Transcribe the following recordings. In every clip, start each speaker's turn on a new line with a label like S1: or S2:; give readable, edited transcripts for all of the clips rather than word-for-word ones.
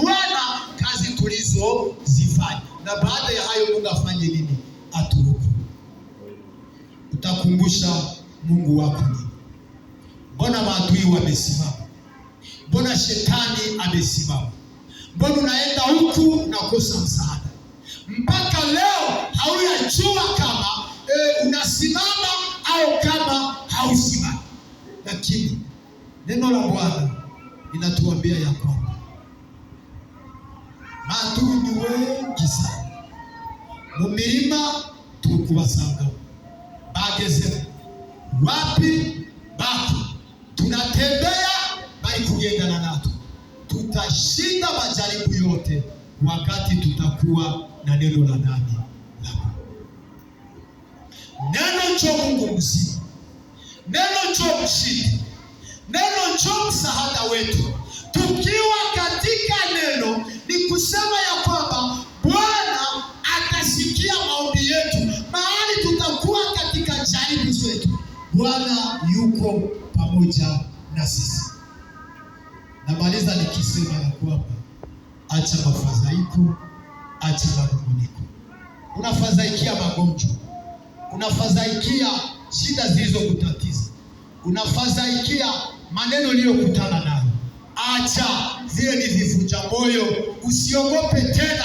S1: Bwana kazi tulizozifanya. Na baada ya hayo Mungu afanye nini? Aturuku. Utakumbusha Mungu wako nini? Mbona maadui wamesimama? Mbona shetani amesimama? Mbona unaenda huku unakosa msaada? Mpaka leo haujajua kama unasimama au kama hausimami. Lakini neno la Bwana linatuambia ya kwamba maadui ni wengi sana. Mu mirima tukubasanga bageze wapi baki tunatembea bali kugendana nato. Tutashinda majaribu yote wakati tutakuwa na neno la nani? Neno cho Mungu mzima, neno cho mshindi, neno cho msaada wetu. Tukiwa katika neno ni kusema ya kwamba Bwana atasikia maombi yetu mahali tutakuwa katika jaribu zetu. Bwana yuko pamoja na sisi. Namaliza nikisema ya kwamba acha mafadhaiko, acha manunguniko. Unafadhaikia magonjwa, unafadhaikia shida zilizokutatiza, unafadhaikia maneno uliyokutana nayo. Acha, zile ni vivunja moyo. Usiogope tena.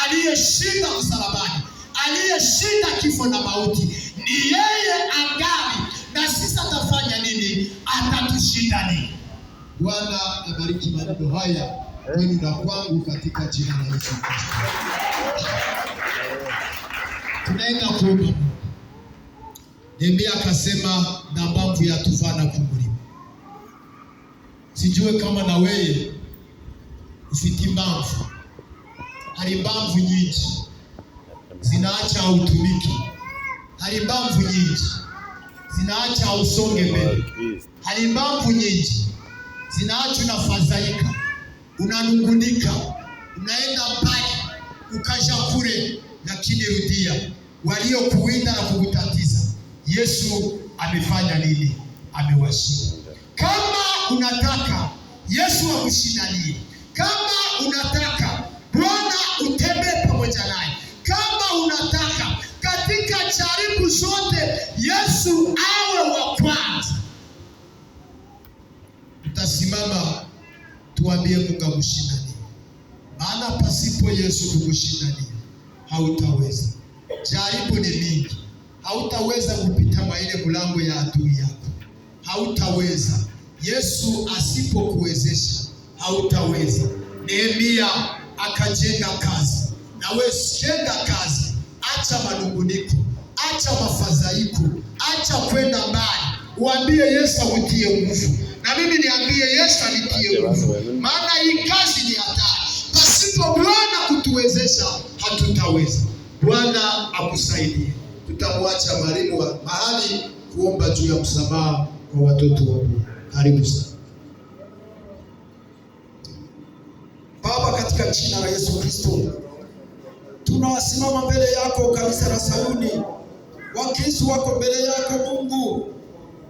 S1: Aliyeshinda msalabani, aliyeshinda kifo na mauti ni yeye angali, na sisi atafanya nini? Atatushinda nini? Bwana abariki maneno haya kwenu na kwangu katika jina la Yesu Kristo. Tunaenda kuomba. Nehemia akasema na mbamvu ya tuvana kumulima. Sijue kama na wewe ufiti mbamvu. Hari mbamvu nyingi zinaacha hautumiki. Hari mbamvu nyingi zinaacha hausonge mbele. Hari mbamvu nyingi zinaacha unafadhaika, unanungunika, unaenda mbali, ukaja kule. Lakini rudia, waliokuwinda na kukutatiza Yesu amefanya nini? Amewashinda. Kama unataka Yesu akushindanie, kama unataka Bwana utembee pamoja naye, kama unataka katika jaribu zote Yesu awe wa kwanza, utasimama tuambie Mungu amshindanie. Maana pasipo Yesu kukushindania hautaweza. Jaribu ni mingi, hautaweza kupita ile mlango ya adui yako, hautaweza. Yesu asipokuwezesha hautaweza. Nehemia akajenga kazi, na wewe jenga kazi. Acha manunguniko, acha mafadhaiko, acha kwenda mbali. Uambie Yesu akutie nguvu, na mimi niambie Yesu anitie nguvu. Maana hii kazi ni hatari. Pasipo Bwana kutuwezesha hatutaweza. Bwana akusaidie. Tutamwacha mwalimu wa mahali kuomba juu ya msamaha kwa watoto wa Mungu. Karibu sana. Baba, katika jina la Yesu Kristo, tunawasimama mbele yako kanisa la Sayuni, Wakristo wako mbele yako Mungu,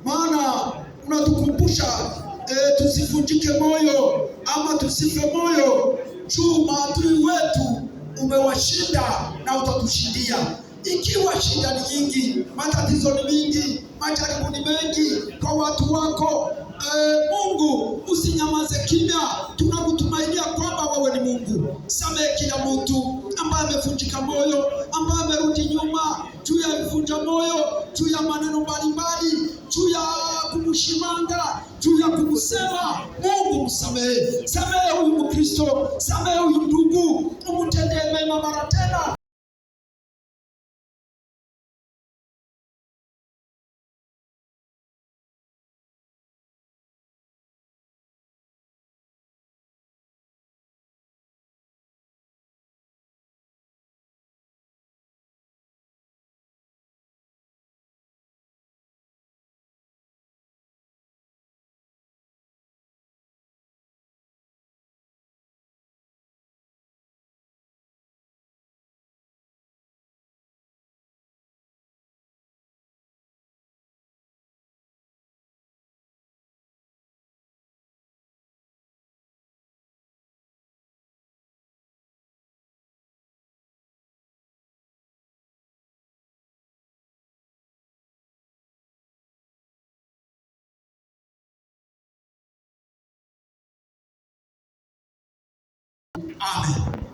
S1: maana unatukumbusha tusivunjike moyo ama tusife moyo juu maadui wetu umewashinda na utatushindia. Ikiwa shida ni nyingi, matatizo ni mingi, majaribu ni mengi kwa watu wako, Mungu usinyamaze kimya. Tunakutumainia kwamba wewe ni Mungu. Samehe kila mtu ambaye amevunjika moyo, ambaye amerudi nyuma juu ya kuvunja moyo, juu ya maneno mbalimbali, juu ya kumshimanga, juu ya kumsema. Mungu msamehe. Samehe huyu Mkristo, samehe huyu ndugu, umtendee mema mara tena. Amen.